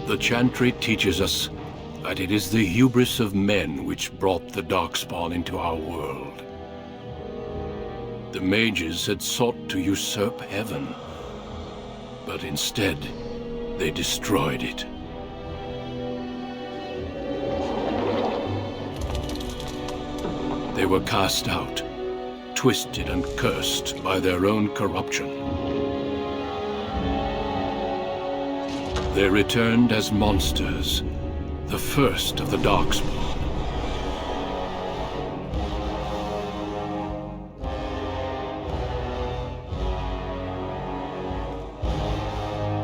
The Chantry teaches us that it is the hubris of men which brought the Darkspawn into our world. The mages had sought to usurp heaven, but instead, they destroyed it. They were cast out, twisted and cursed by their own corruption. They returned as monsters, the first of the Darkspawn.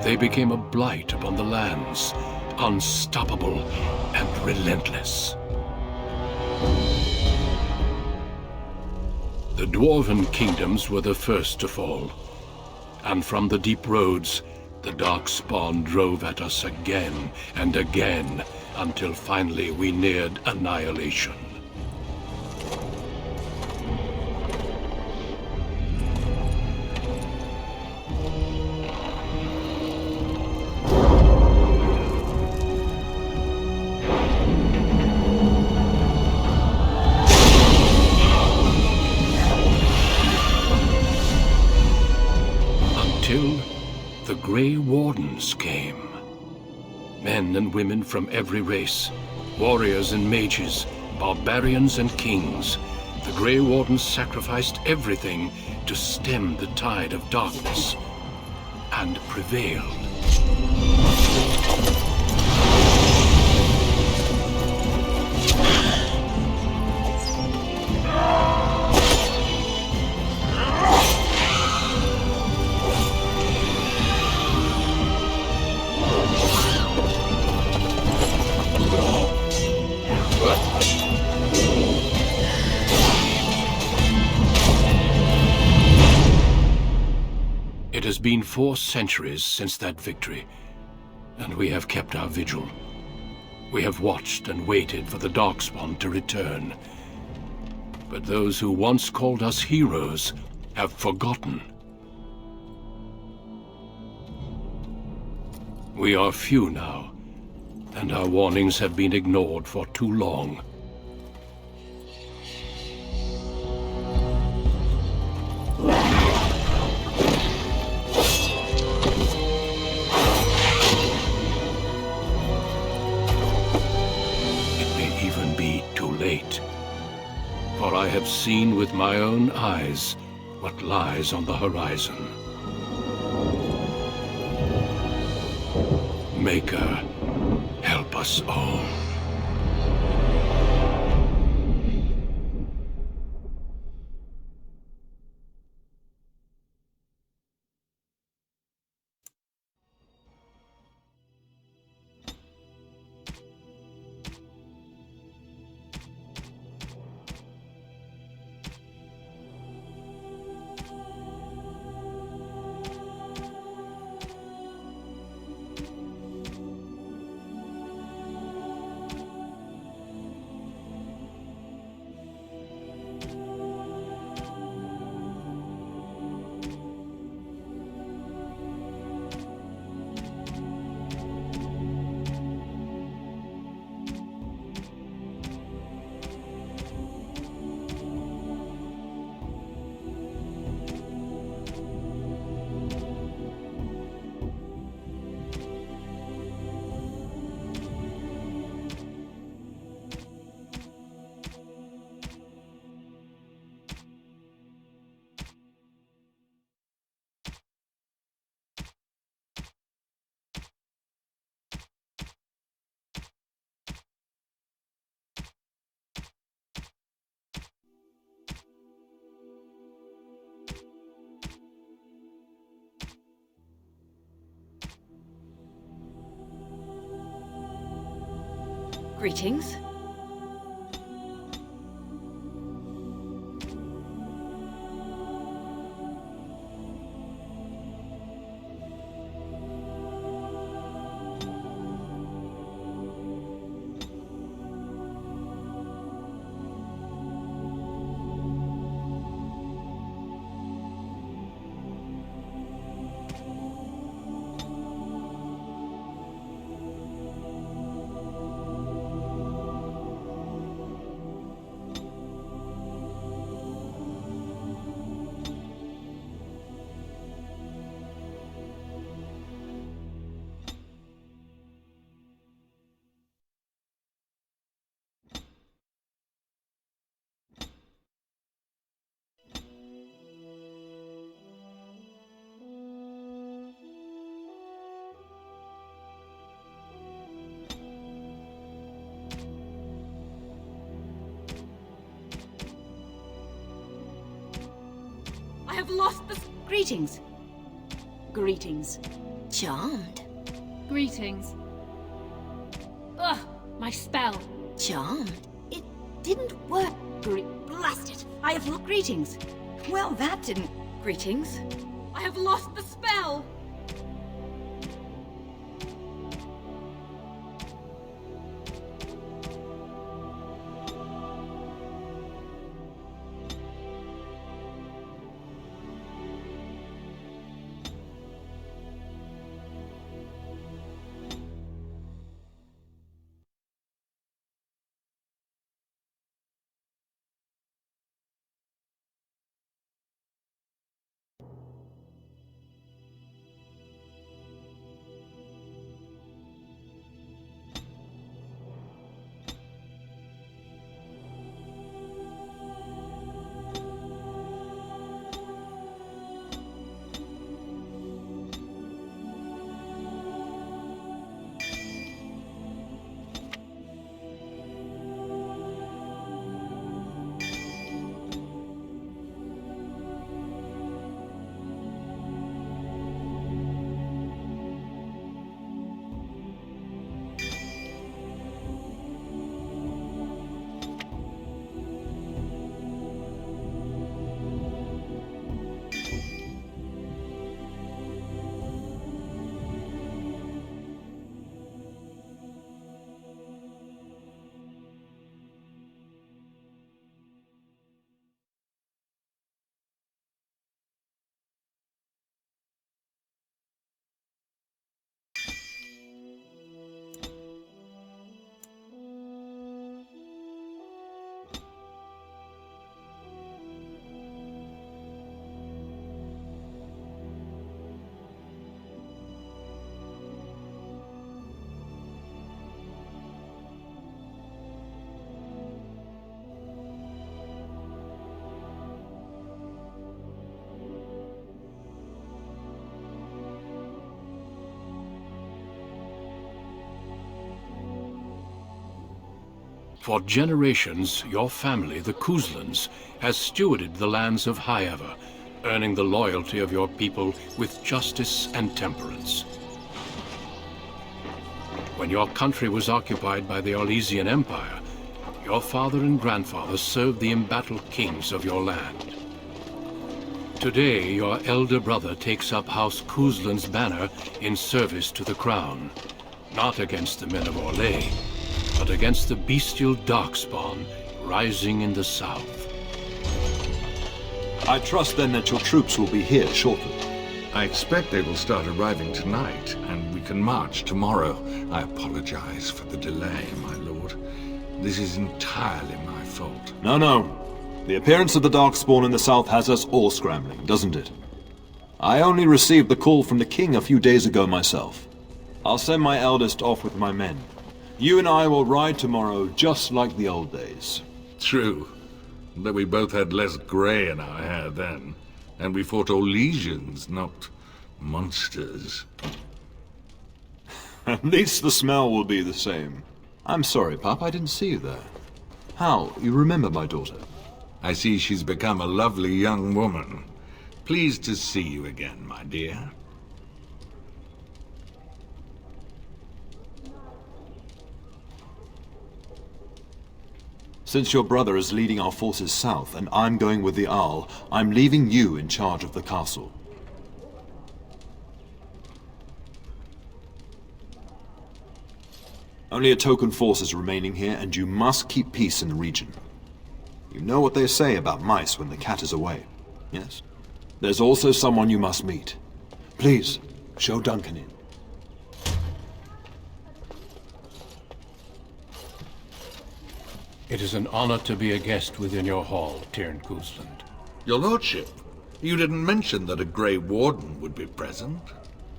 They became a blight upon the lands, unstoppable and relentless. The Dwarven kingdoms were the first to fall, and from the deep roads, the Darkspawn drove at us again and again, until finally we neared annihilation. Until the Grey Wardens came. Men and women from every race, warriors and mages, barbarians and kings. The Grey Wardens sacrificed everything to stem the tide of darkness, and prevailed. It has been 4 centuries since that victory, and we have kept our vigil. We have watched and waited for the Darkspawn to return. But those who once called us heroes have forgotten. We are few now, and our warnings have been ignored for too long. For I have seen with my own eyes what lies on the horizon. Maker, help us all. Greetings. I have lost the... Greetings. Greetings. Charmed. Greetings. Ugh, my spell. Charmed. It didn't work. Blast it! I have... Greetings. Well, that didn't... Greetings. I have lost the spell! For generations, your family, the Kuzlans, has stewarded the lands of Highever, earning the loyalty of your people with justice and temperance. When your country was occupied by the Orlesian Empire, your father and grandfather served the embattled kings of your land. Today, your elder brother takes up House Kuzlan's banner in service to the crown, not against the men of Orlais, but against the bestial darkspawn rising in the south. I trust then that your troops will be here shortly. I expect they will start arriving tonight, and we can march tomorrow. I apologize for the delay, my lord. This is entirely my fault. No. The appearance of the Darkspawn in the south has us all scrambling, doesn't it? I only received the call from the king a few days ago myself. I'll send my eldest off with my men. You and I will ride tomorrow just like the old days. True, that we both had less grey in our hair then, and we fought Orlesians, not monsters. At least the smell will be the same. I'm sorry, Pop, I didn't see you there. How? You remember my daughter? I see she's become a lovely young woman. Pleased to see you again, my dear. Since your brother is leading our forces south, and I'm going with the Owl, I'm leaving you in charge of the castle. Only a token force is remaining here, and you must keep peace in the region. You know what they say about mice when the cat is away, yes? There's also someone you must meet. Please, show Duncan in. It is an honor to be a guest within your hall, Tyrn Kuzland. Your lordship, you didn't mention that a Grey Warden would be present.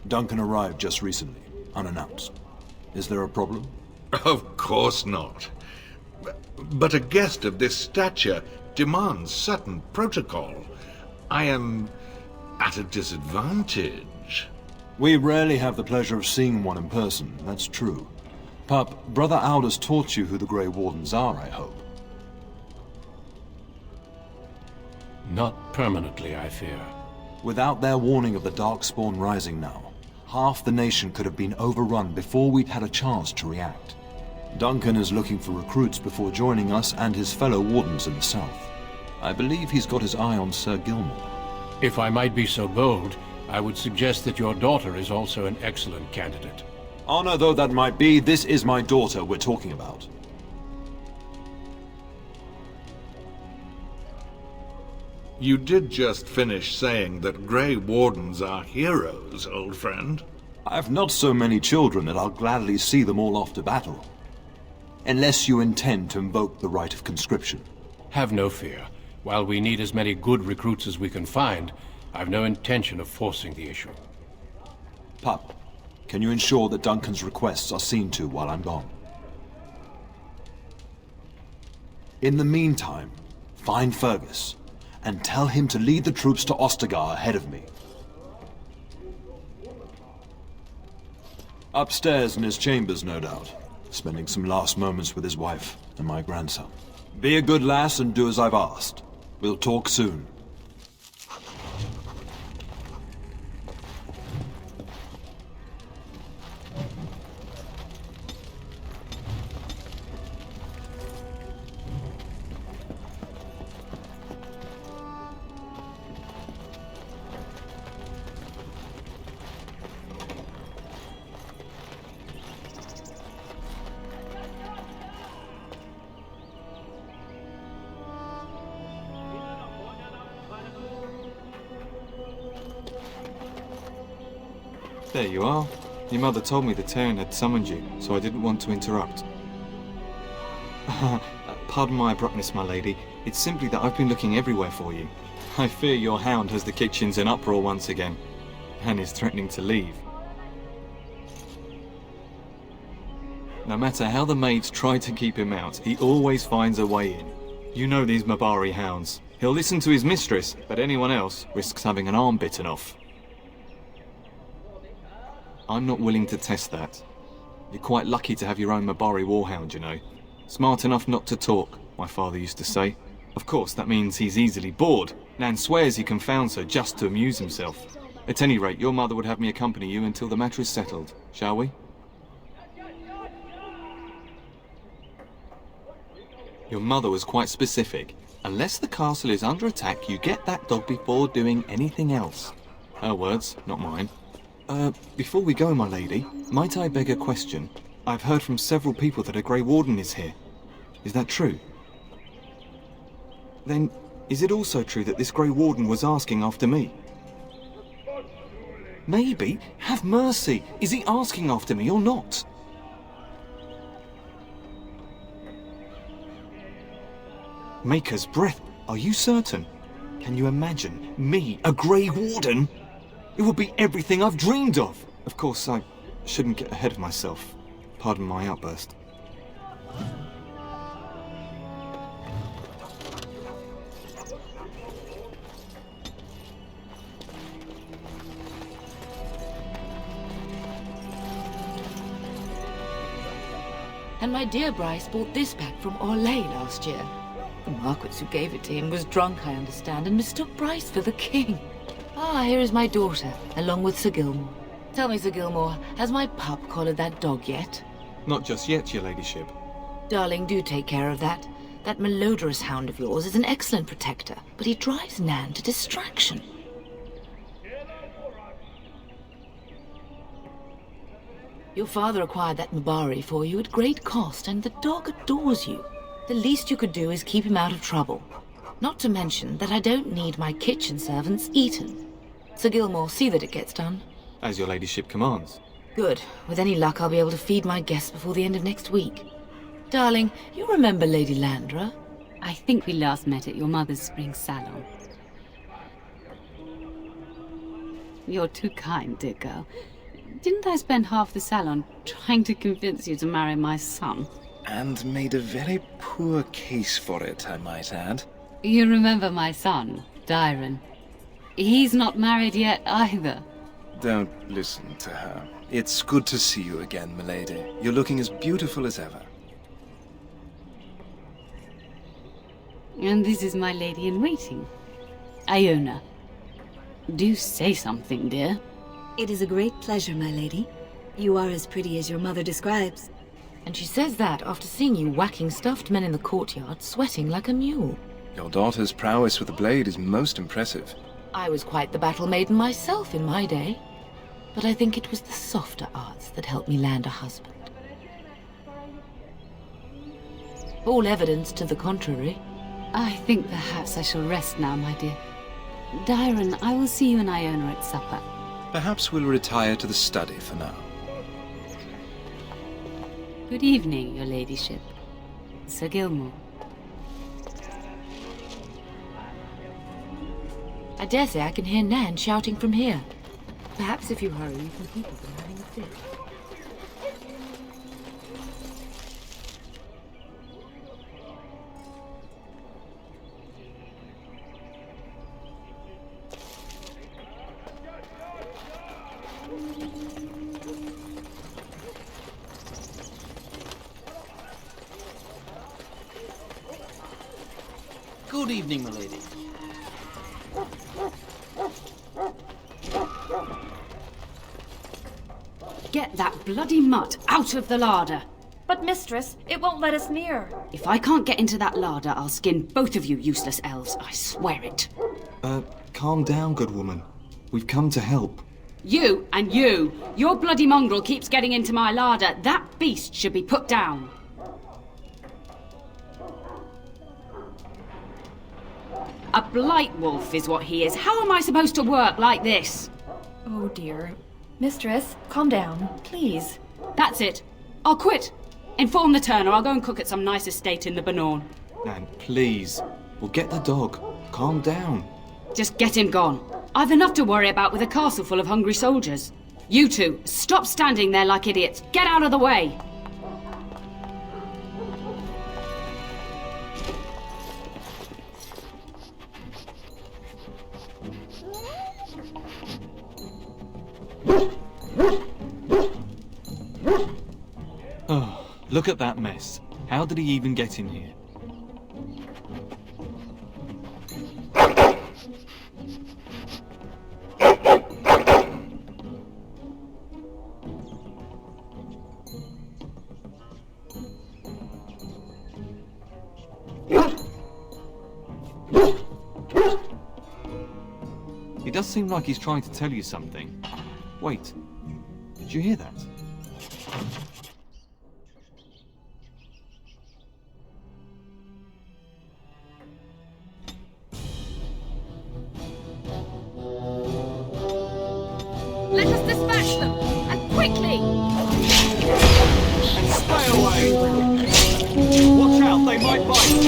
Duncan arrived just recently, unannounced. Is there a problem? Of course not. But a guest of this stature demands certain protocol. I am at a disadvantage. We rarely have the pleasure of seeing one in person, that's true. Pup, Brother Aldous taught you who the Grey Wardens are, I hope. Not permanently, I fear. Without their warning of the Darkspawn rising now, half the nation could have been overrun before we'd had a chance to react. Duncan is looking for recruits before joining us and his fellow wardens in the south. I believe he's got his eye on Sir Gilmore. If I might be so bold, I would suggest that your daughter is also an excellent candidate. Honor though that might be, this is my daughter we're talking about. You did just finish saying that Grey Wardens are heroes, old friend. I've not so many children that I'll gladly see them all off to battle. Unless you intend to invoke the right of conscription. Have no fear. While we need as many good recruits as we can find, I've no intention of forcing the issue. Pup, can you ensure that Duncan's requests are seen to while I'm gone? In the meantime, find Fergus, and tell him to lead the troops to Ostagar ahead of me. Upstairs in his chambers, no doubt, spending some last moments with his wife and my grandson. Be a good lass and do as I've asked. We'll talk soon. There you are. Your mother told me the Terran had summoned you, so I didn't want to interrupt. Pardon my abruptness, my lady. It's simply that I've been looking everywhere for you. I fear your hound has the kitchens in uproar once again, and is threatening to leave. No matter how the maids try to keep him out, he always finds a way in. You know these Mabari hounds. He'll listen to his mistress, but anyone else risks having an arm bitten off. I'm not willing to test that. You're quite lucky to have your own Mabari warhound, you know. Smart enough not to talk, my father used to say. Of course, that means he's easily bored. Nan swears he confounds her just to amuse himself. At any rate, your mother would have me accompany you until the matter is settled, shall we? Your mother was quite specific. Unless the castle is under attack, you get that dog before doing anything else. Her words, not mine. Before we go, my lady, might I beg a question? I've heard from several people that a Grey Warden is here. Is that true? Then, is it also true that this Grey Warden was asking after me? Maybe. Have mercy. Is he asking after me or not? Maker's breath. Are you certain? Can you imagine me, a Grey Warden? It would be everything I've dreamed of. Of course, I shouldn't get ahead of myself. Pardon my outburst. And my dear Bryce bought this back from Orlais last year. The Marquis who gave it to him was drunk, I understand, and mistook Bryce for the king. Ah, here is my daughter, along with Sir Gilmore. Tell me, Sir Gilmore, has my pup collared that dog yet? Not just yet, your ladyship. Darling, do take care of that. That malodorous hound of yours is an excellent protector, but he drives Nan to distraction. Your father acquired that Mabari for you at great cost, and the dog adores you. The least you could do is keep him out of trouble. Not to mention that I don't need my kitchen servants eaten. Sir Gilmore, see that it gets done. As your ladyship commands. Good. With any luck, I'll be able to feed my guests before the end of next week. Darling, you remember Lady Landra? I think we last met at your mother's spring salon. You're too kind, dear girl. Didn't I spend half the salon trying to convince you to marry my son? And made a very poor case for it, I might add. You remember my son, Dyron. He's not married yet either. Don't listen to her. It's good to see you again, milady. You're looking as beautiful as ever. And this is my lady-in-waiting. Iona, do say something, dear. It is a great pleasure, my lady. You are as pretty as your mother describes. And she says that after seeing you whacking stuffed men in the courtyard, sweating like a mule. Your daughter's prowess with the blade is most impressive. I was quite the battle maiden myself in my day. But I think it was the softer arts that helped me land a husband. All evidence to the contrary. I think perhaps I shall rest now, my dear. Dyron, I will see you and Iona at supper. Perhaps we'll retire to the study for now. Good evening, your ladyship. Sir Gilmore. I dare say I can hear Nan shouting from here. Perhaps if you hurry, you can keep her from having a fit. Good evening, my lady. Get that bloody mutt out of the larder! But mistress, it won't let us near. If I can't get into that larder, I'll skin both of you useless elves, I swear it. Calm down, good woman. We've come to help. You and you! Your bloody mongrel keeps getting into my larder. That beast should be put down. A blight wolf is what he is. How am I supposed to work like this? Oh dear. Mistress, calm down, please. That's it. I'll quit. Inform the turner. I'll go and cook at some nice estate in the Banorn. Nan, please. We'll get the dog. Calm down. Just get him gone. I've enough to worry about with a castle full of hungry soldiers. You two, stop standing there like idiots. Get out of the way! Oh, look at that mess. How did he even get in here? He does seem like he's trying to tell you something. Wait, did you hear that? Let us dispatch them! And quickly! And stay away! Watch out, they might bite!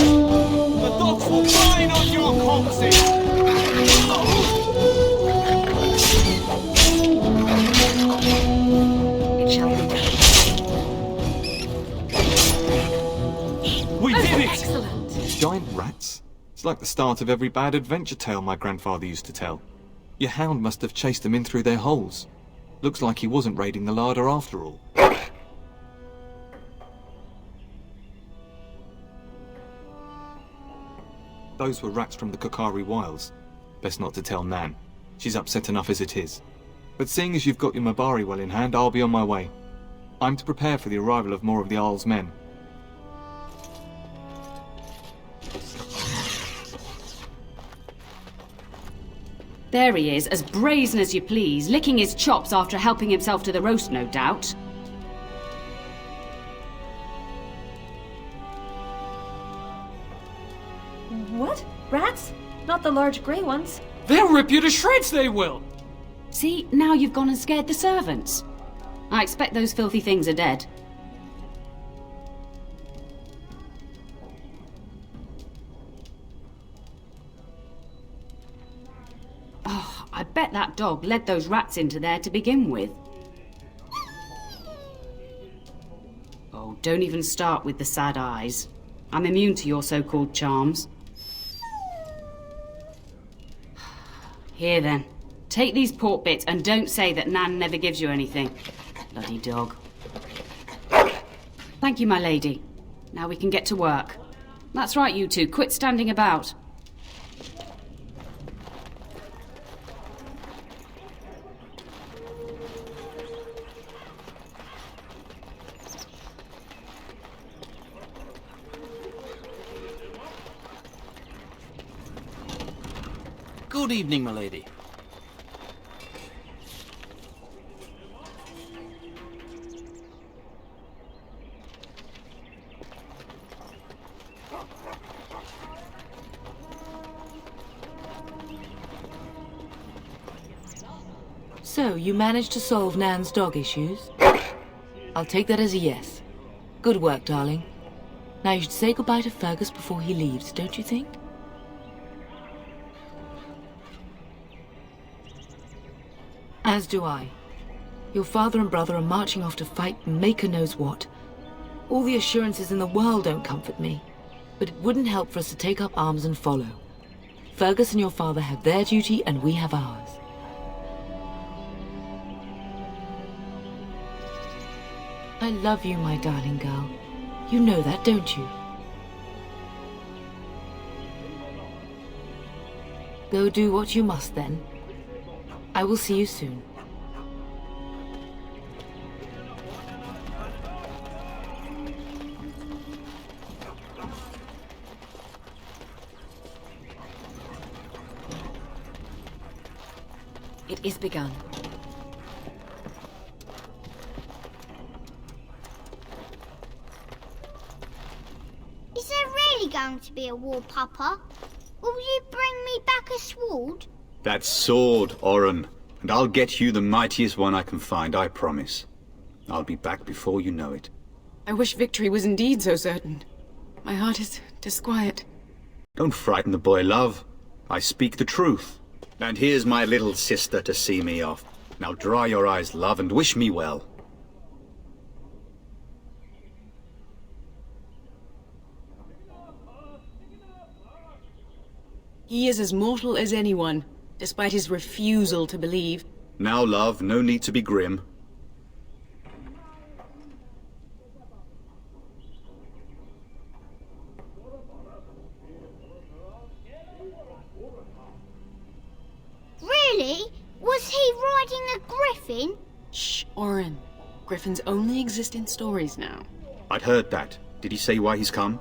The dogs will dine on your corpses! It shall be done. We did it! Excellent! Giant rats? It's like the start of every bad adventure tale my grandfather used to tell. Your hound must have chased them in through their holes. Looks like he wasn't raiding the larder after all. Those were rats from the Kokari Wilds. Best not to tell Nan. She's upset enough as it is. But seeing as you've got your Mabari well in hand, I'll be on my way. I'm to prepare for the arrival of more of the Isle's men. There he is, as brazen as you please, licking his chops after helping himself to the roast, no doubt. What? Rats? Not the large grey ones. They'll rip you to shreds, they will! See, now you've gone and scared the servants. I expect those filthy things are dead. Oh, I bet that dog led those rats into there to begin with. Oh, don't even start with the sad eyes. I'm immune to your so-called charms. Here then. Take these pork bits and don't say that Nan never gives you anything. Bloody dog. Thank you, my lady. Now we can get to work. That's right, you two. Quit standing about. Good evening, milady. So, you managed to solve Nan's dog issues? I'll take that as a yes. Good work, darling. Now you should say goodbye to Fergus before he leaves, don't you think? As do I. Your father and brother are marching off to fight Maker knows what. All the assurances in the world don't comfort me, but it wouldn't help for us to take up arms and follow. Fergus and your father have their duty, and we have ours. I love you, my darling girl. You know that, don't you? Go do what you must, then. I will see you soon. It is begun. Is there really going to be a war, Papa? Will you bring me back a sword? That sword, Oren. And I'll get you the mightiest one I can find, I promise. I'll be back before you know it. I wish victory was indeed so certain. My heart is disquiet. Don't frighten the boy, love. I speak the truth. And here's my little sister to see me off. Now dry your eyes, love, and wish me well. He is as mortal as anyone, despite his refusal to believe. Now, love, no need to be grim. Really? Was he riding a griffin? Shh, Oren. Griffins only exist in stories now. I'd heard that. Did he say why he's come?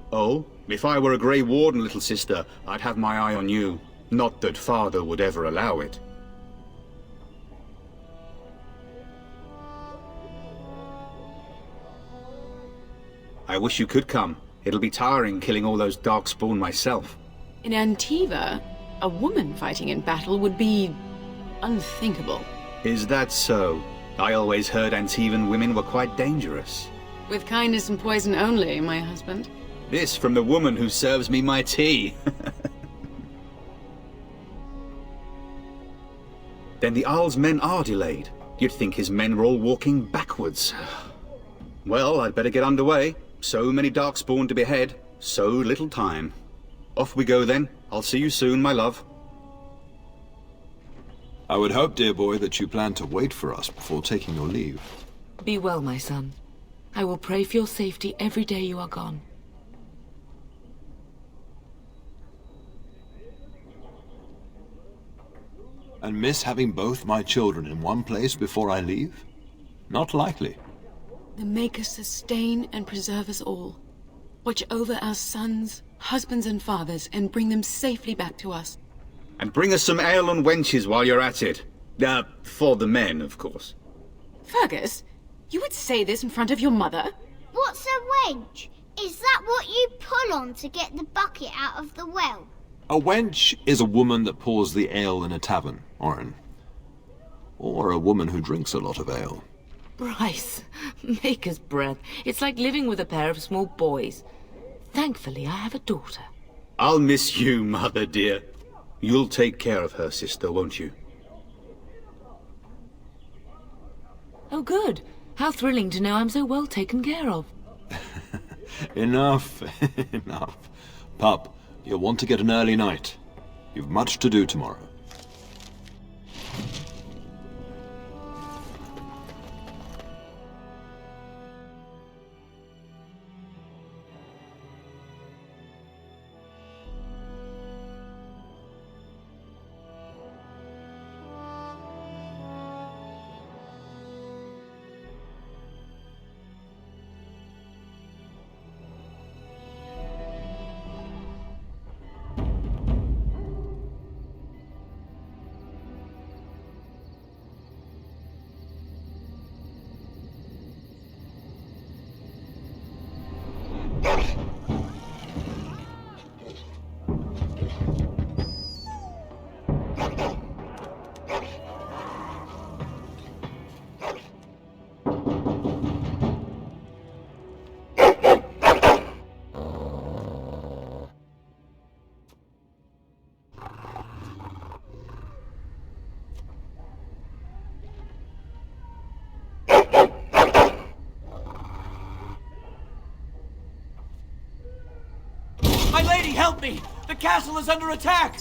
Oh, if I were a Grey Warden, little sister, I'd have my eye on you. Not that Father would ever allow it. I wish you could come. It'll be tiring killing all those Darkspawn myself. In Antiva, a woman fighting in battle would be unthinkable. Is that so? I always heard Antivan women were quite dangerous. With kindness and poison only, my husband. This from the woman who serves me my tea. Then the Arl's men are delayed. You'd think his men were all walking backwards. Well, I'd better get underway. So many Darkspawn to behead, so little time. Off we go then. I'll see you soon, my love. I would hope, dear boy, that you plan to wait for us before taking your leave. Be well, my son. I will pray for your safety every day you are gone. And miss having both my children in one place before I leave? Not likely. The Maker sustain and preserve us all. Watch over our sons, husbands and fathers, and bring them safely back to us. And bring us some ale and wenches while you're at it. For the men, of course. Fergus, you would say this in front of your mother? What's a wench? Is that what you pull on to get the bucket out of the well? A wench is a woman that pours the ale in a tavern, Oren. Or a woman who drinks a lot of ale. Bryce, Maker's breath. It's like living with a pair of small boys. Thankfully, I have a daughter. I'll miss you, mother dear. You'll take care of her, sister, won't you? Oh, good. How thrilling to know I'm so well taken care of. Enough, enough. Pup, you'll want to get an early night. You've much to do tomorrow. lady, help me! The castle is under attack!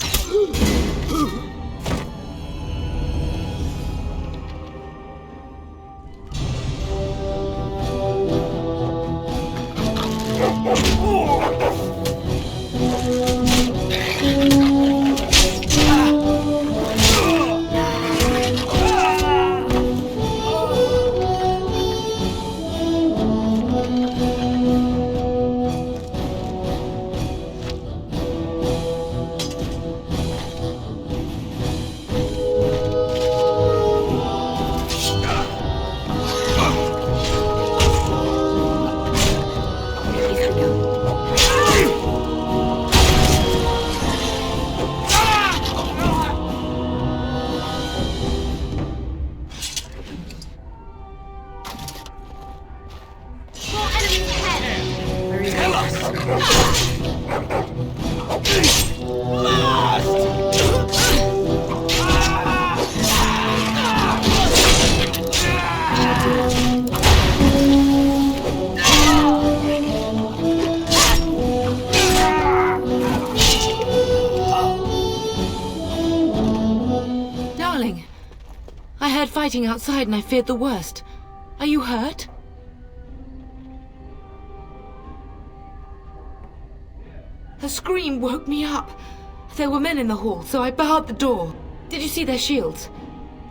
Darling, I heard fighting outside and I feared the worst. Are you hurt? Her scream woke me up. There were men in the hall, so I barred the door. Did you see their shields?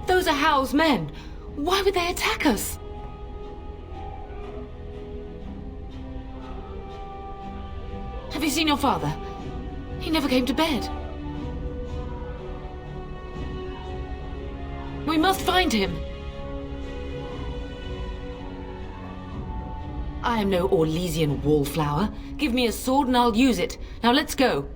Those are Hal's men. Why would they attack us? Have you seen your father? He never came to bed. We must find him. I am no Orlesian wallflower. Give me a sword and I'll use it. Now let's go.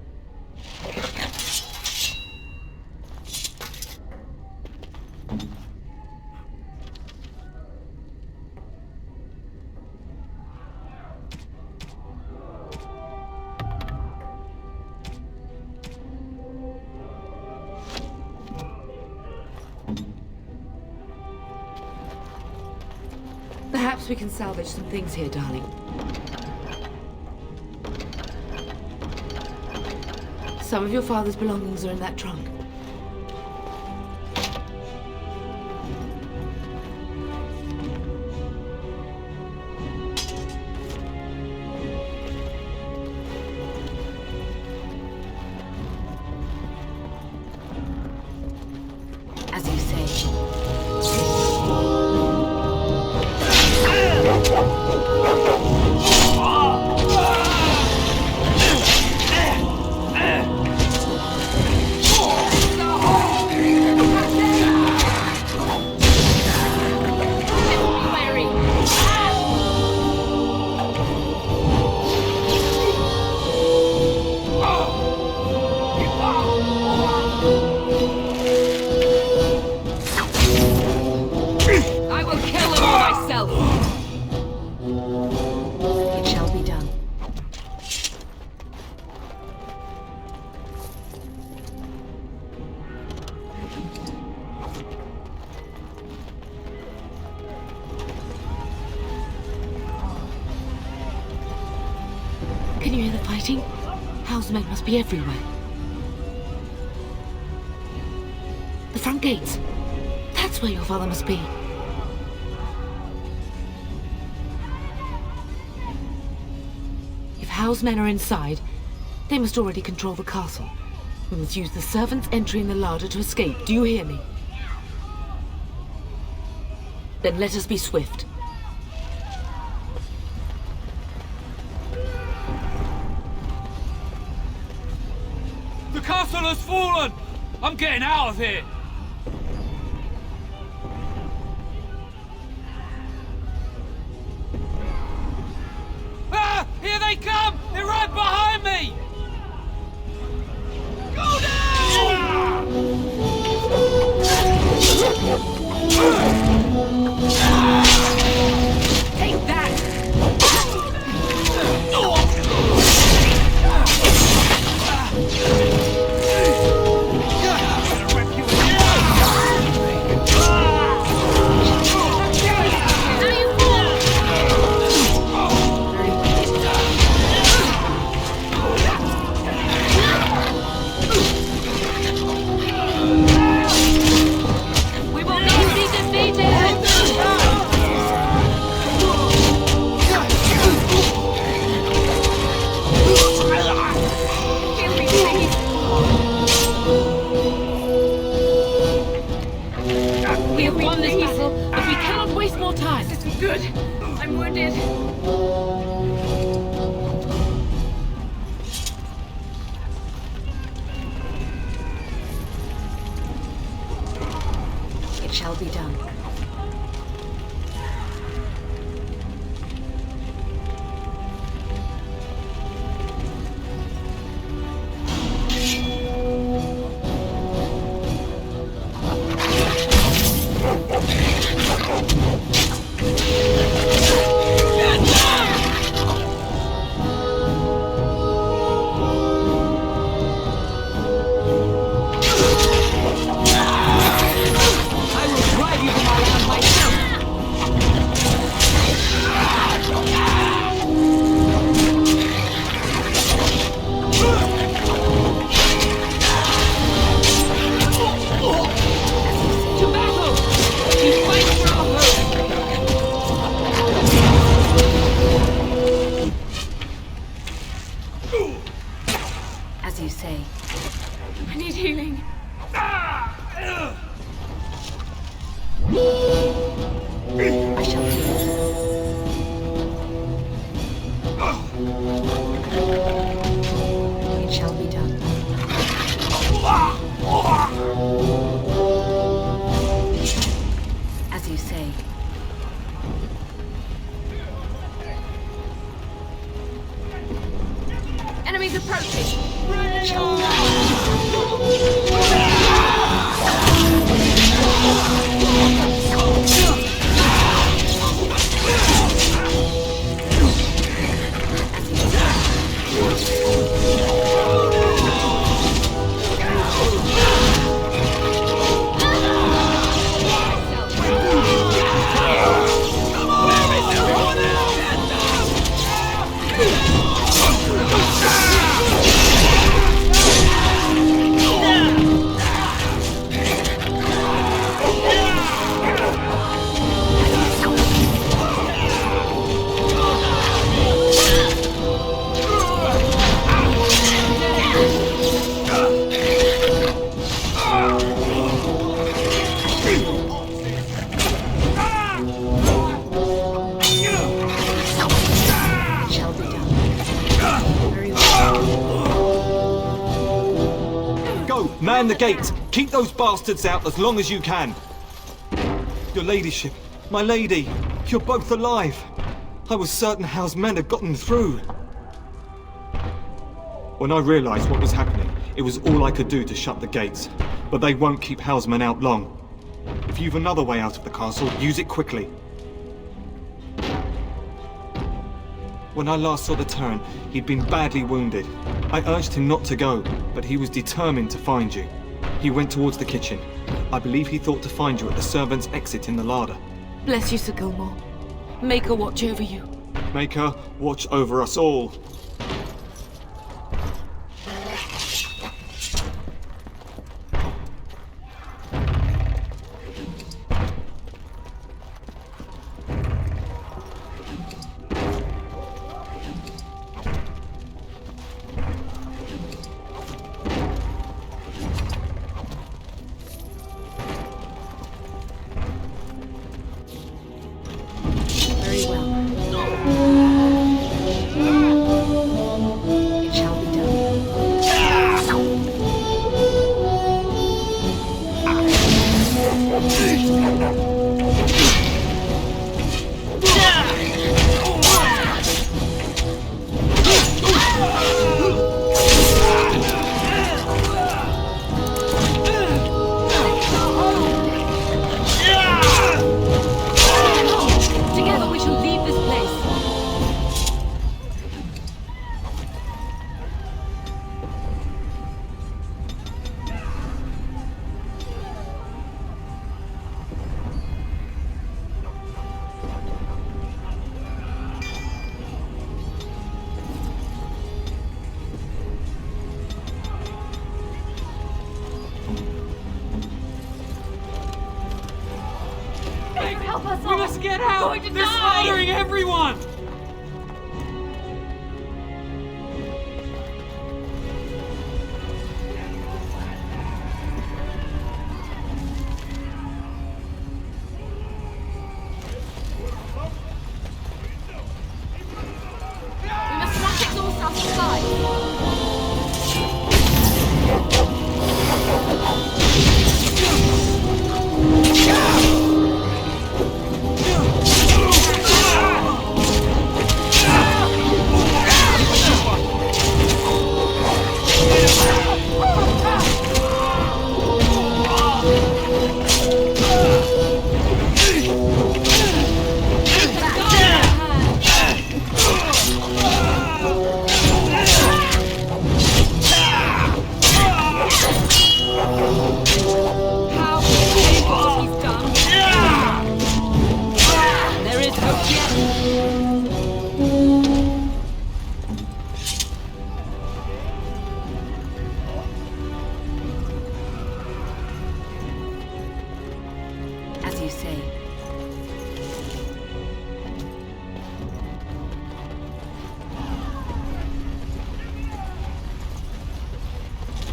Perhaps we can salvage some things here, darling. Some of your father's belongings are in that trunk. As you say. Can you hear the fighting? Hal's men must be everywhere. The front gates. That's where your father must be. If Hal's men are inside, they must already control the castle. We must use the servants' entry in the larder to escape. Do you hear me? Then let us be swift. The castle has fallen! I'm getting out of here! Ah! Here they come! They're right behind me! Go down! Take that! shall be done. As you say. I need healing. I shall heal. It shall be done. As you say. Enemies approaching. It shall be done. Man the gate! Keep those bastards out as long as you can! Your ladyship, my lady, you're both alive! I was certain Howe's men had gotten through. When I realized what was happening, it was all I could do to shut the gates. But they won't keep Howe's men out long. If you've another way out of the castle, use it quickly. When I last saw the Terran, he'd been badly wounded. I urged him not to go, but he was determined to find you. He went towards the kitchen. I believe he thought to find you at the servants' exit in the larder. Bless you, Sir Gilmore. Make her watch over you. Make her watch over us all. Very well. It shall be Together we shall leave this place. Help us all! We must get out! Going to They're die! slaughtering everyone! We must not exhaust our supplies! Yeah! As you say.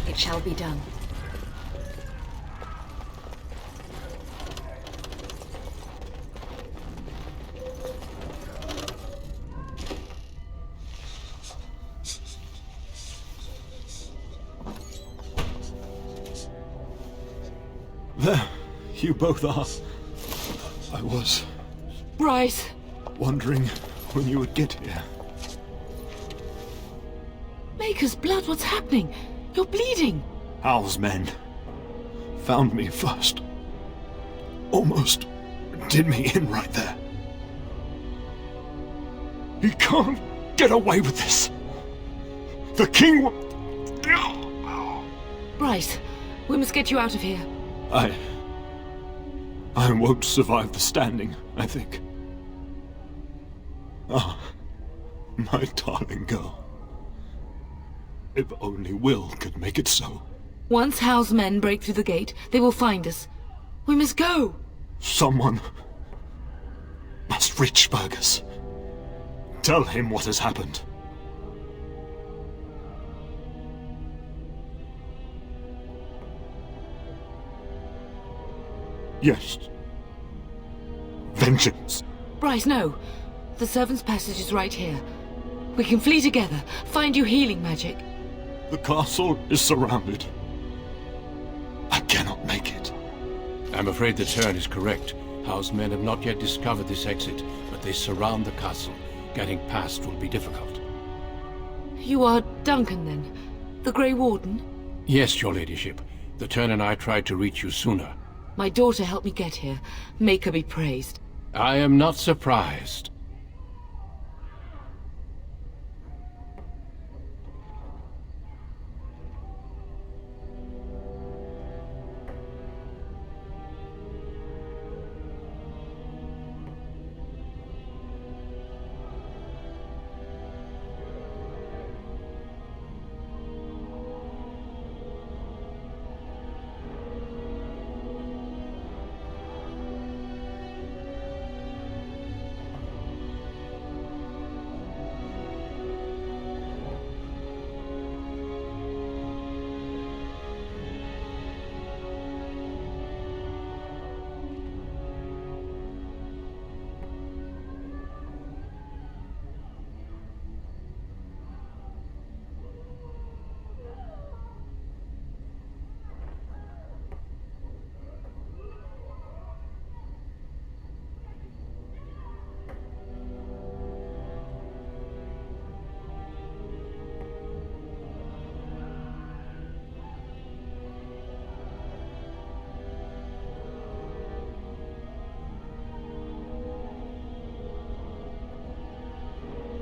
It shall be done. There, you both are. I was Bryce! wondering when you would get here. Maker's blood, what's happening? You're bleeding! Hal's men found me first. Almost did me in right there. He can't get away with this. The king will... Bryce, we must get you out of here. I won't survive the standing, I think. Ah, my darling girl. If only Will could make it so. Once Hal's men break through the gate, they will find us. We must go! Someone must reach Fergus. Tell him what has happened. Yes. Vengeance. Bryce, no. The servant's passage is right here. We can flee together, find you healing magic. The castle is surrounded. I cannot make it. I'm afraid the turn is correct. Hal's men have not yet discovered this exit, but they surround the castle. Getting past will be difficult. You are Duncan, then? The Grey Warden? Yes, your ladyship. The turn and I tried to reach you sooner. My daughter helped me get here. Make her be praised. I am not surprised.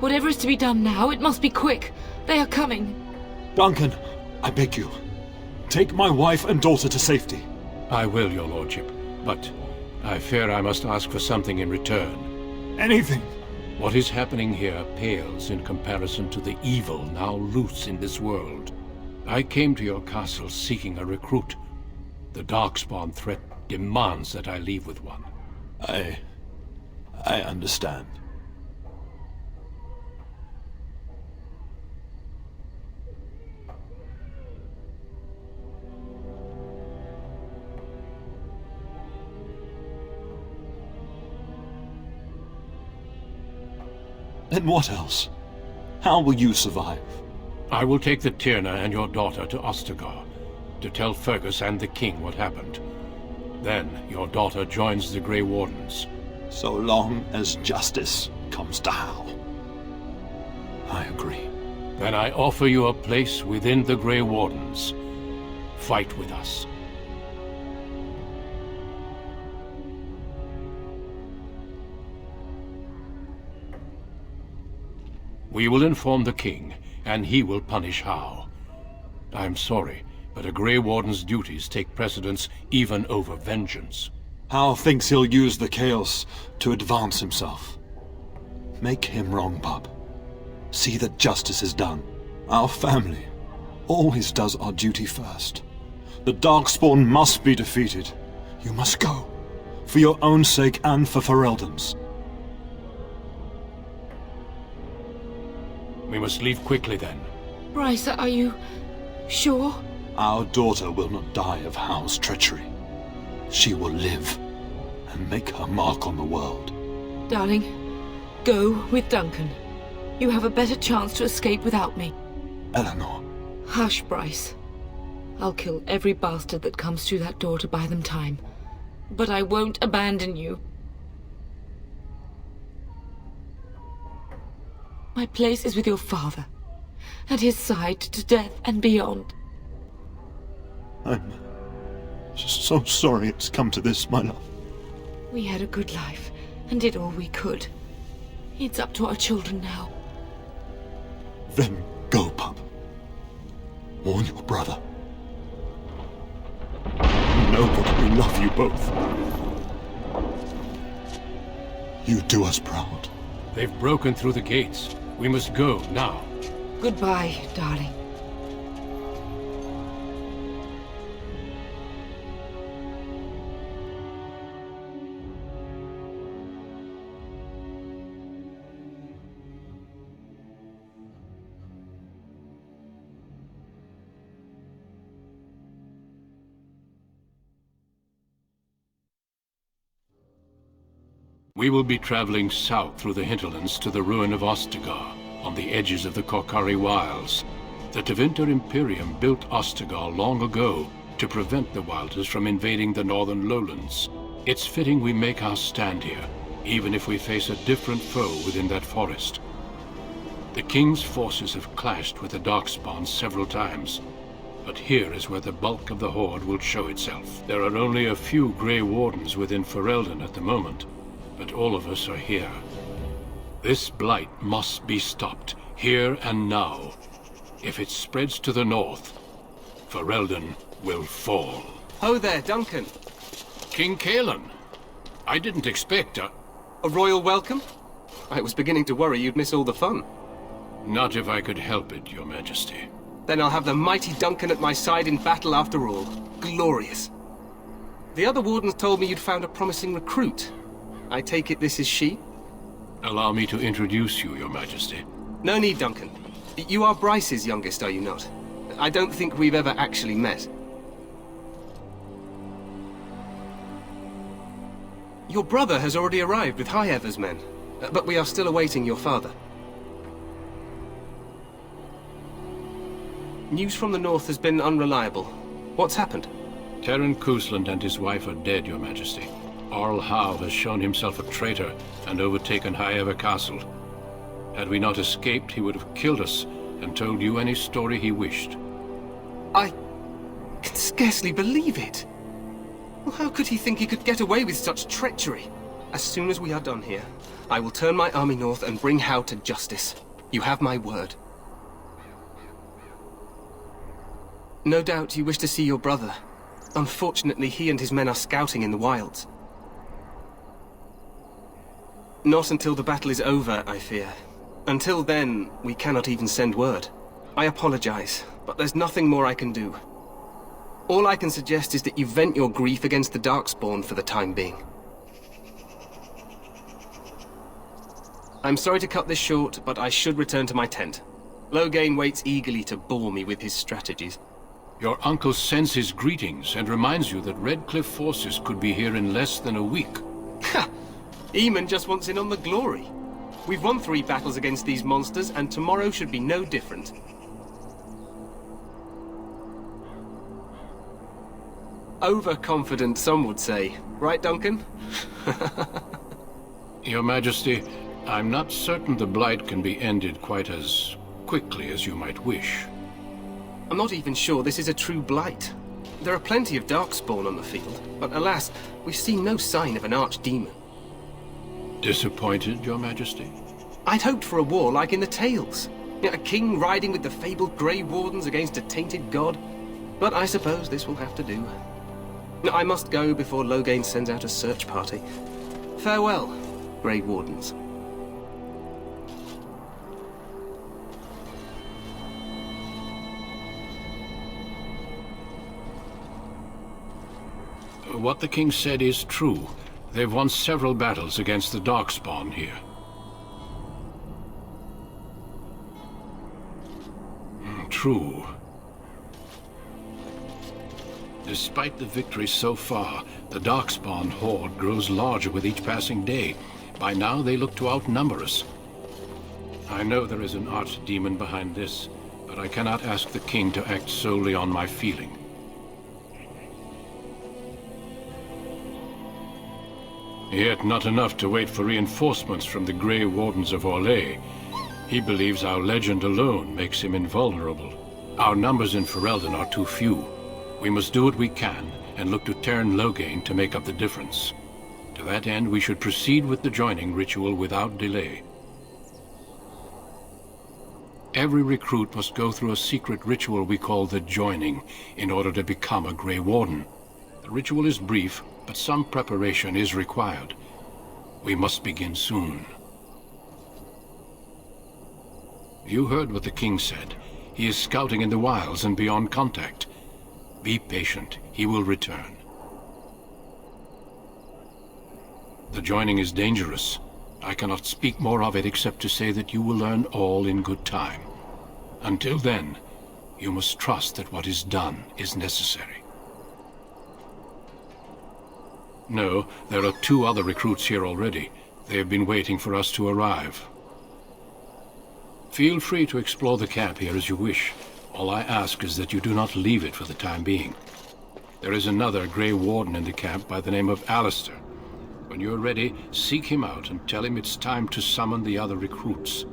Whatever is to be done now, it must be quick. They are coming. Duncan, I beg you. Take my wife and daughter to safety. I will, your lordship, but I fear I must ask for something in return. Anything. What is happening here pales in comparison to the evil now loose in this world. I came to your castle seeking a recruit. The Darkspawn threat demands that I leave with one. I understand. And what else? How will you survive? I will take the Tyrna and your daughter to Ostagar, to tell Fergus and the king what happened. Then your daughter joins the Grey Wardens. So long as justice comes to Hal. I agree. Then I offer you a place within the Grey Wardens. Fight with us. We will inform the king, and he will punish Howe. I'm sorry, but a Grey Warden's duties take precedence even over vengeance. Howe thinks he'll use the chaos to advance himself. Make him wrong, bub. See that justice is done. Our family always does our duty first. The Darkspawn must be defeated. You must go. For your own sake and for Ferelden's. We must leave quickly then. Bryce, are you sure? Our daughter will not die of Howe's treachery. She will live and make her mark on the world. Darling, go with Duncan. You have a better chance to escape without me. Eleanor. Hush, Bryce. I'll kill every bastard that comes through that door to buy them time. But I won't abandon you. My place is with your father. At his side to death and beyond. I'm so sorry it's come to this, my love. We had a good life and did all we could. It's up to our children now. Then go, pup. Warn your brother. Know that we love you both. You do us proud. They've broken through the gates. We must go now. Goodbye, darling. We will be traveling south through the hinterlands to the ruin of Ostagar, on the edges of the Korkari Wilds. The Tevinter Imperium built Ostagar long ago to prevent the Wilders from invading the northern lowlands. It's fitting we make our stand here, even if we face a different foe within that forest. The King's forces have clashed with the Darkspawn several times, but here is where the bulk of the Horde will show itself. There are only a few Grey Wardens within Ferelden at the moment, but all of us are here. This blight must be stopped, here and now. If it spreads to the north, Ferelden will fall. Ho there, Duncan. King Cailan. I didn't expect a royal welcome? I was beginning to worry you'd miss all the fun. Not if I could help it, Your Majesty. Then I'll have the mighty Duncan at my side in battle after all. Glorious. The other wardens told me you'd found a promising recruit. I take it this is she? Allow me to introduce you, Your Majesty. No need, Duncan. You are Bryce's youngest, are you not? I don't think we've ever actually met. Your brother has already arrived with High Ever's men, but we are still awaiting your father. News from the north has been unreliable. What's happened? Terran Cousland and his wife are dead, Your Majesty. Arl Howe has shown himself a traitor and overtaken High Ever Castle. Had we not escaped, he would have killed us and told you any story he wished. I can scarcely believe it. Well, how could he think he could get away with such treachery? As soon as we are done here, I will turn my army north and bring Howe to justice. You have my word. No doubt you wish to see your brother. Unfortunately, he and his men are scouting in the wilds. Not until the battle is over, I fear. Until then, we cannot even send word. I apologize, but there's nothing more I can do. All I can suggest is that you vent your grief against the Darkspawn for the time being. I'm sorry to cut this short, but I should return to my tent. Loghain waits eagerly to bore me with his strategies. Your uncle sends his greetings and reminds you that Redcliffe forces could be here in less than a week. Ha! Eamon just wants in on the glory. We've won 3 battles against these monsters, and tomorrow should be no different. Overconfident, some would say. Right, Duncan? Your Majesty, I'm not certain the Blight can be ended quite as quickly as you might wish. I'm not even sure this is a true blight. There are plenty of darkspawn on the field, but alas, we've seen no sign of an archdemon. Disappointed, Your Majesty? I'd hoped for a war like in the tales. A king riding with the fabled Grey Wardens against a tainted god. But I suppose this will have to do. I must go before Loghain sends out a search party. Farewell, Grey Wardens. What the king said is true. They've won several battles against the Darkspawn here. True. Despite the victory so far, the Darkspawn horde grows larger with each passing day. By now, they look to outnumber us. I know there is an archdemon behind this, but I cannot ask the king to act solely on my feeling. Yet not enough to wait for reinforcements from the Grey Wardens of Orlais. He believes our legend alone makes him invulnerable. Our numbers in Ferelden are too few. We must do what we can and look to turn Loghain to make up the difference. To that end, we should proceed with the joining ritual without delay. Every recruit must go through a secret ritual we call the joining in order to become a Grey Warden. The ritual is brief, but some preparation is required. We must begin soon. You heard what the king said. He is scouting in the wilds and beyond contact. Be patient. He will return. The joining is dangerous. I cannot speak more of it except to say that you will learn all in good time. Until then, you must trust that what is done is necessary. No, there are 2 other recruits here already. They have been waiting for us to arrive. Feel free to explore the camp here as you wish. All I ask is that you do not leave it for the time being. There is another Grey Warden in the camp by the name of Alistair. When you are ready, seek him out and tell him it's time to summon the other recruits.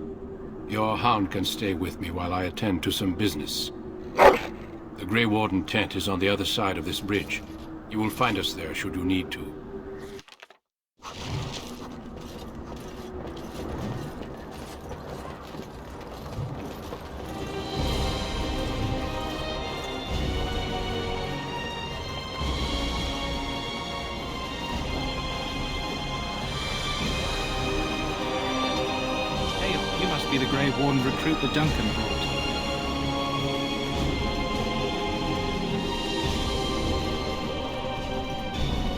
Your hound can stay with me while I attend to some business. The Grey Warden tent is on the other side of this bridge. You will find us there should you need to. You must be the Grey Warden recruit the Duncan brought.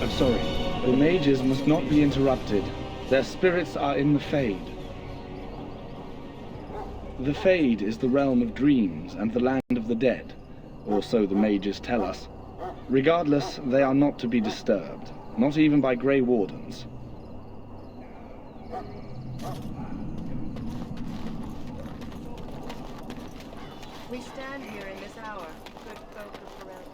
I'm sorry. The mages must not be interrupted. Their spirits are in the Fade. The Fade is the realm of dreams and the land of the dead, or so the mages tell us. Regardless, they are not to be disturbed, not even by Grey Wardens. We stand here in this hour, good folk of Ferelden.